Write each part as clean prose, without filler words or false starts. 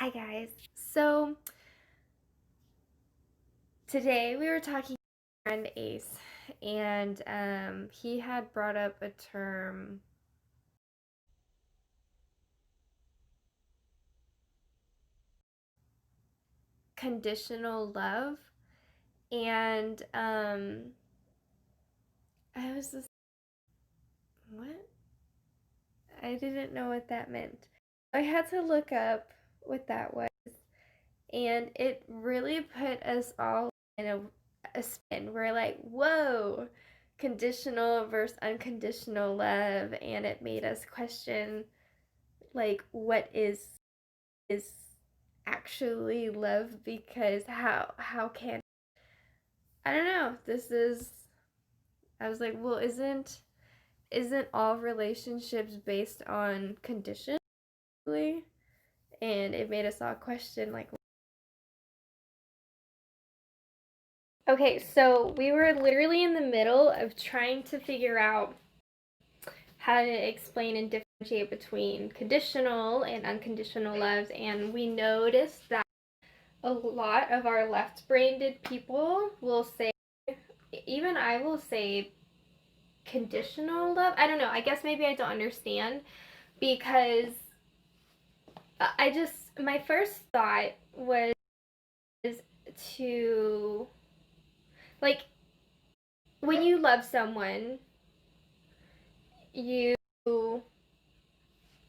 Hi guys. So today we were talking to my friend Ace, and he had brought up a term, conditional love, and I was just, what? I didn't know what that meant. I had to look up what that was, and it really put us all in a spin. We're like, whoa, conditional versus unconditional love, and it made us question, like, what is actually love, because how can, I don't know, this is, I was like, well, isn't all relationships based on conditions? And it made us all question, like, okay, so we were literally in the middle of trying to figure out how to explain and differentiate between conditional and unconditional loves, and we noticed that a lot of our left-brained people will say, even I will say, conditional love. I don't know. I guess maybe I don't understand, because I just, my first thought was to, like, when you love someone, you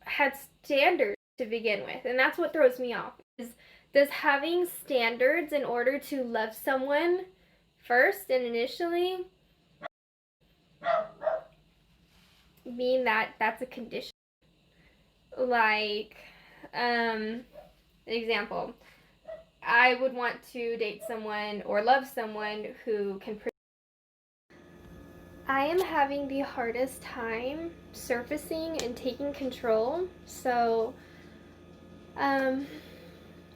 had standards to begin with, and that's what throws me off. Is does having standards in order to love someone first and initially mean that that's a condition? Like, example, I would want to date someone or love someone who can. I am having the hardest time surfacing and taking control. So, um,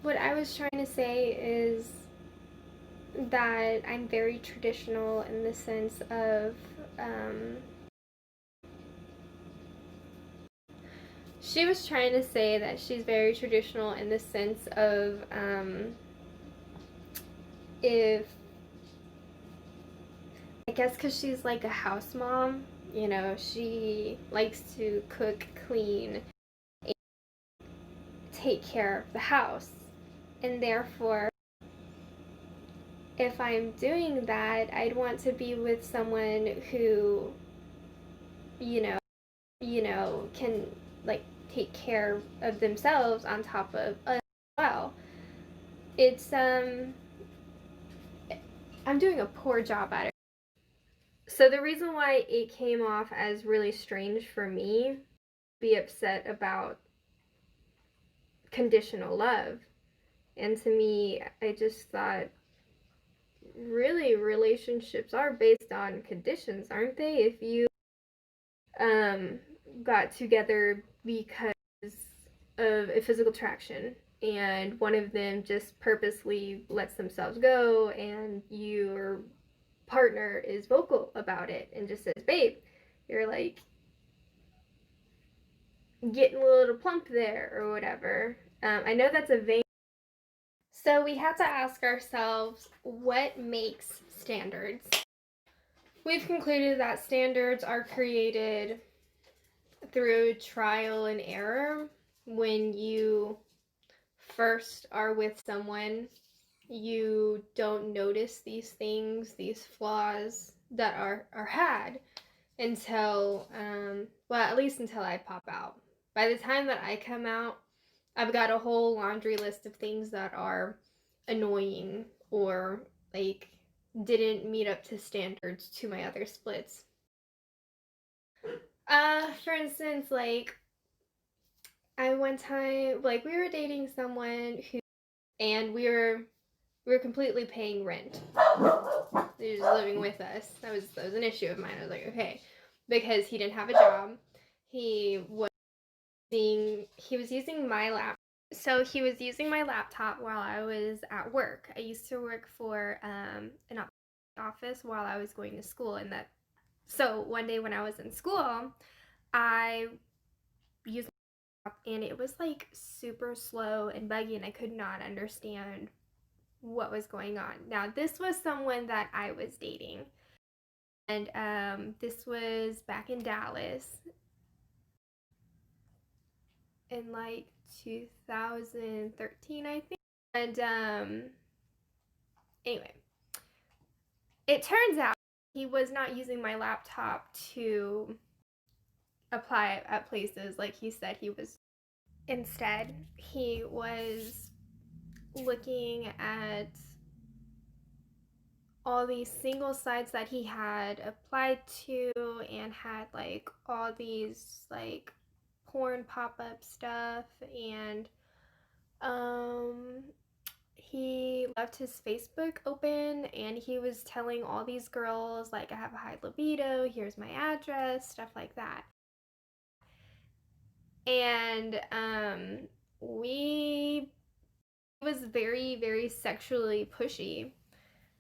what I was trying to say is that I'm very traditional in the sense of, she was trying to say that she's very traditional in the sense of, if, I guess because she's like a house mom, she likes to cook, clean, and take care of the house. And therefore, if I'm doing that, I'd want to be with someone who, can, like, take care of themselves on top of us as well. It's I'm doing a poor job at it. So the reason why it came off as really strange for me, be upset about conditional love, and to me, I just thought, really, relationships are based on conditions, aren't they? If you um got together because of a physical attraction, and one of them just purposely lets themselves go, and your partner is vocal about it and just says, babe, you're like getting a little plump there or whatever. I know that's a vain. So we have to ask ourselves, what makes standards? We've concluded that standards are created through trial and error. When you first are with someone, you don't notice these things, these flaws that are had until, well, at least until I pop out. By the time that I come out, I've got a whole laundry list of things that are annoying, or, like, didn't meet up to standards to my other splits. For instance, like, I one time, like, we were dating someone who, and we were completely paying rent. He was living with us. That was an issue of mine. I was like, okay, because he didn't have a job. He was using my laptop. So he was using my laptop while I was at work. I used to work for an office while I was going to school, and that. So one day when I was in school, I used and it was like super slow and buggy, and I could not understand what was going on. Now, this was someone that I was dating, and this was back in Dallas in like 2013, I think. And anyway, it turns out he was not using my laptop to apply at places like he said he was. Instead, he was looking at all these single sites that he had applied to and had like all these like porn pop-up stuff, and he left his Facebook open and he was telling all these girls like, I have a high libido, here's my address, stuff like that. And we was very, very sexually pushy.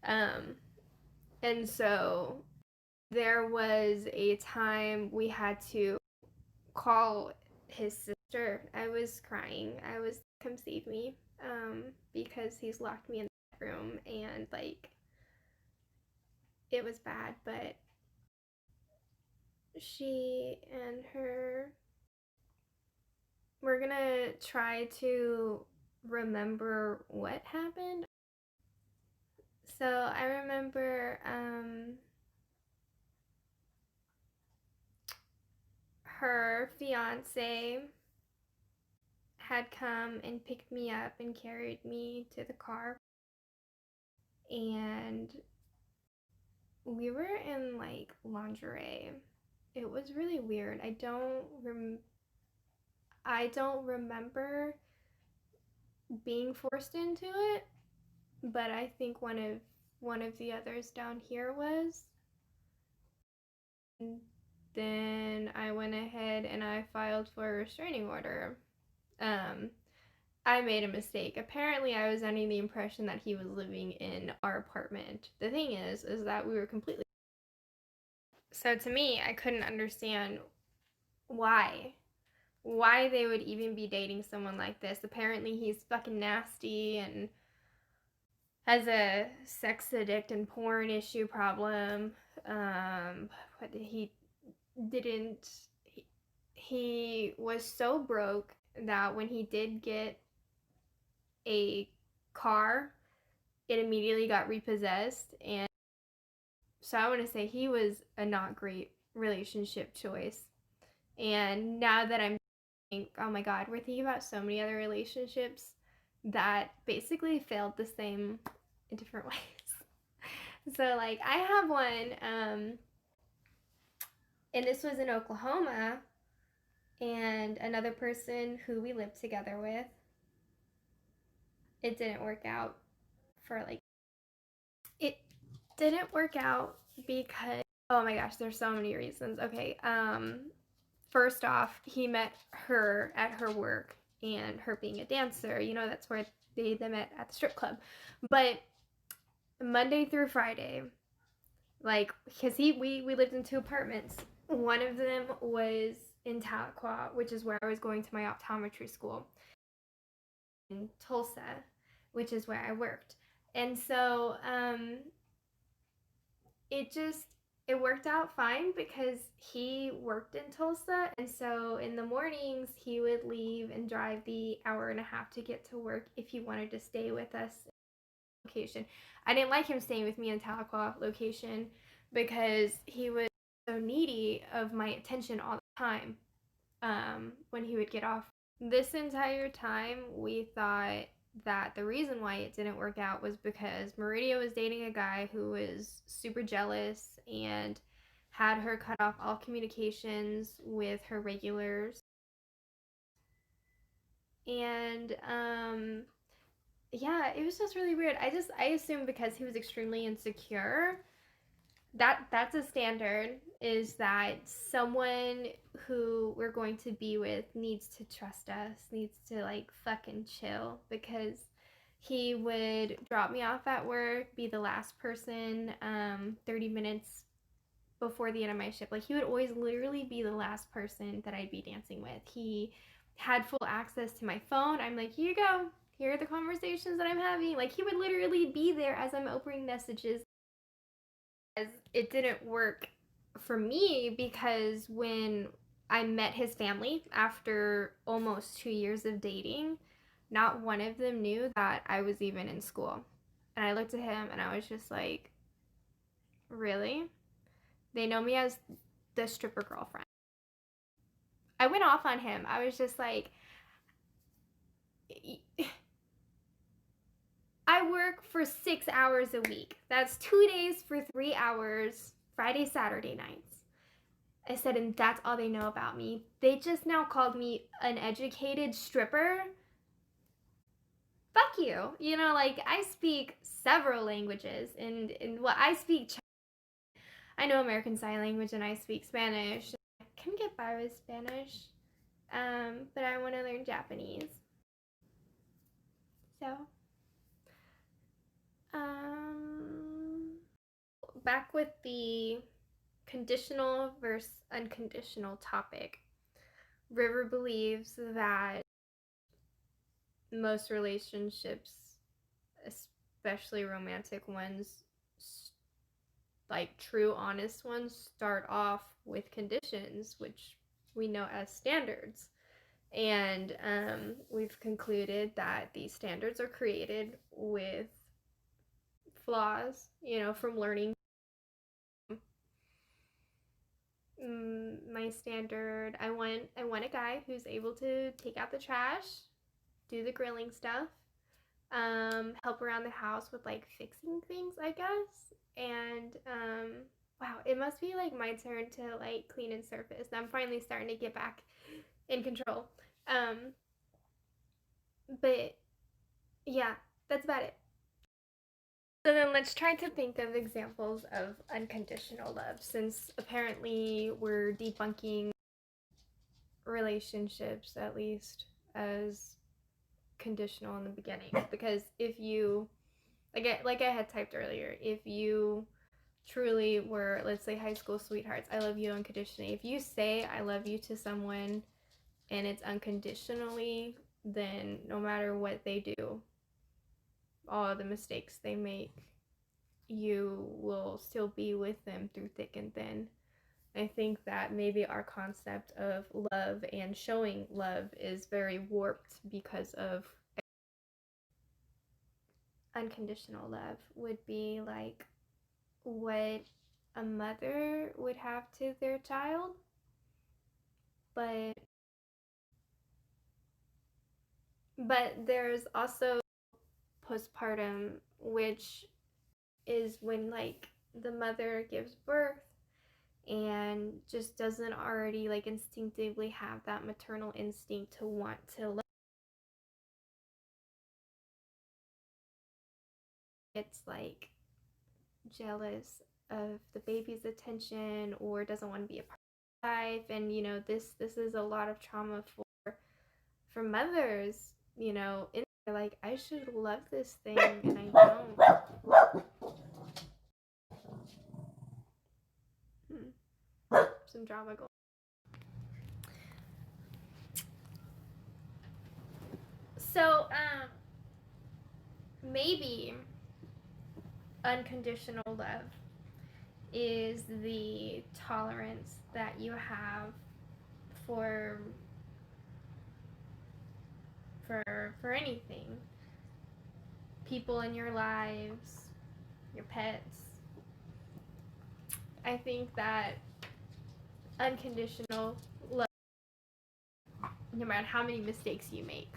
And so there was a time we had to call his sister. I was crying. I was, come save me, because he's locked me in the room, and like it was bad. But she and her, we're gonna try to remember what happened. So I remember her fiance had come and picked me up and carried me to the car, and we were in like lingerie. It was really weird. I don't remember being forced into it, but I think one of the others down here was. And then I went ahead and I filed for a restraining order. I made a mistake. Apparently, I was under the impression that he was living in our apartment. The thing is that we were completely. So to me, I couldn't understand why. Why they would even be dating someone like this. Apparently, he's fucking nasty and has a sex addict and porn issue problem. But he didn't. He was so broke that when he did get a car, it immediately got repossessed. And so I want to say he was a not great relationship choice. And now that I'm thinking, oh my god, we're thinking about so many other relationships that basically failed the same in different ways. So like I have one, and this was in Oklahoma, and another person who we lived together with, it didn't work out for like, it didn't work out because, oh my gosh, there's so many reasons. Okay, first off, he met her at her work, and her being a dancer, you know, that's where they met at the strip club. But Monday through Friday, like, because we lived in two apartments. One of them was in Tahlequah, which is where I was going to my optometry school, in Tulsa, which is where I worked. And so it worked out fine because he worked in Tulsa, and so in the mornings he would leave and drive the hour and a half to get to work if he wanted to stay with us location. I didn't like him staying with me in Tahlequah location because he was so needy of my attention all the time, when he would get off. This entire time, we thought that the reason why it didn't work out was because Meridia was dating a guy who was super jealous and had her cut off all communications with her regulars. And yeah, it was just really weird. I assumed because he was extremely insecure, that's a standard, is that someone who we're going to be with needs to trust us, needs to like fucking chill, because he would drop me off at work, be the last person 30 minutes before the end of my shift. Like he would always literally be the last person that I'd be dancing with. He had full access to my phone. I'm like, here you go. Here are the conversations that I'm having. Like, he would literally be there as I'm opening messages. As it didn't work for me because when I met his family after almost 2 years of dating, not one of them knew that I was even in school. And I looked at him and I was just like, really? They know me as the stripper girlfriend. I went off on him. I was just like, I work for 6 hours a week. That's 2 days for 3 hours, Friday, Saturday nights. I said, and that's all they know about me. They just now called me an educated stripper. Fuck you. You know, like, I speak several languages, and what I speak, I know American Sign Language and I speak Spanish. I can get by with Spanish, but I want to learn Japanese. So, back with the conditional versus unconditional topic. River believes that most relationships, especially romantic ones, like true, honest ones, start off with conditions, which we know as standards. And we've concluded that these standards are created with flaws, you know, from learning. My standard, I want a guy who's able to take out the trash, do the grilling stuff, help around the house with like fixing things, I guess. And wow, it must be like my turn to like clean and surface. I'm finally starting to get back in control. But yeah, that's about it. So then let's try to think of examples of unconditional love, since apparently we're debunking relationships, at least, as conditional in the beginning. Because if you, like I had typed earlier, if you truly were, let's say, high school sweethearts, I love you unconditionally. If you say I love you to someone and it's unconditionally, then no matter what they do, all the mistakes they make, you will still be with them through thick and thin. I think that maybe our concept of love and showing love is very warped because of unconditional love would be like what a mother would have to their child, but there's also postpartum, which is when like the mother gives birth and just doesn't already like instinctively have that maternal instinct to want to love. It's like jealous of the baby's attention or doesn't want to be a part of life. And you know, this is a lot of trauma for mothers, you know, in like, I should love this thing and I don't. Some drama going. So maybe unconditional love is the tolerance that you have for anything, people in your lives, your pets. I think that unconditional love, no matter how many mistakes you make,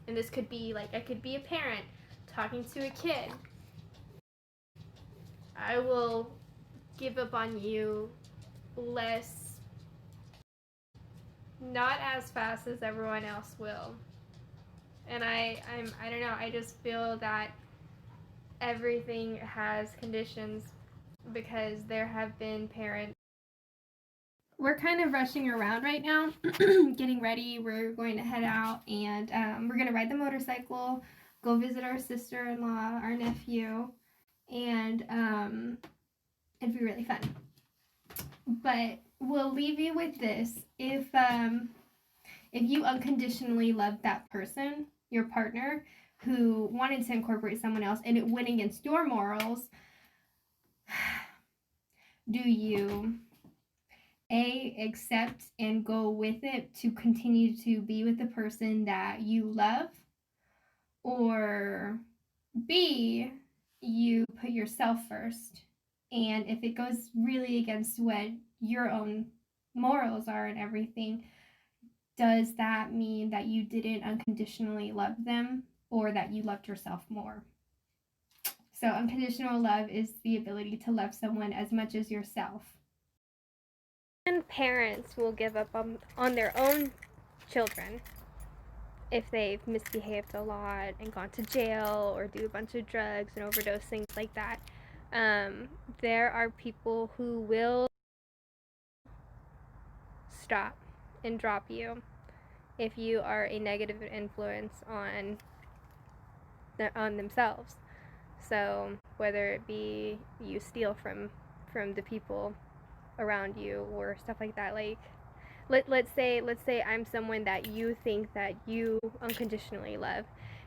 and this could be like, I could be a parent talking to a kid, I will give up on you less, not as fast as everyone else will. And I don't know, I just feel that everything has conditions because there have been parents. We're kind of rushing around right now, getting ready. We're going to head out and we're going to ride the motorcycle, go visit our sister-in-law, our nephew, and it'd be really fun. But we'll leave you with this. If If you unconditionally love that person, your partner, who wanted to incorporate someone else and it went against your morals, do you accept and go with it to continue to be with the person that you love? Or B, you put yourself first, and if it goes really against what your own morals are and everything, does that mean that you didn't unconditionally love them, or that you loved yourself more? So unconditional love is the ability to love someone as much as yourself. And parents will give up on their own children if they've misbehaved a lot and gone to jail or do a bunch of drugs and overdose, things like that. There are people who will stop and drop you if you are a negative influence on themselves. So whether it be you steal from the people around you or stuff like that, like let's say I'm someone that you think that you unconditionally love,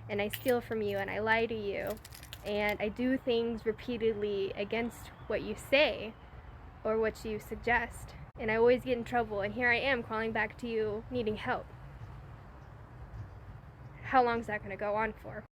and I steal from you and I lie to you and I do things repeatedly against what you say or what you suggest, and I always get in trouble, and here I am crawling back to you needing help. How long is that going to go on for?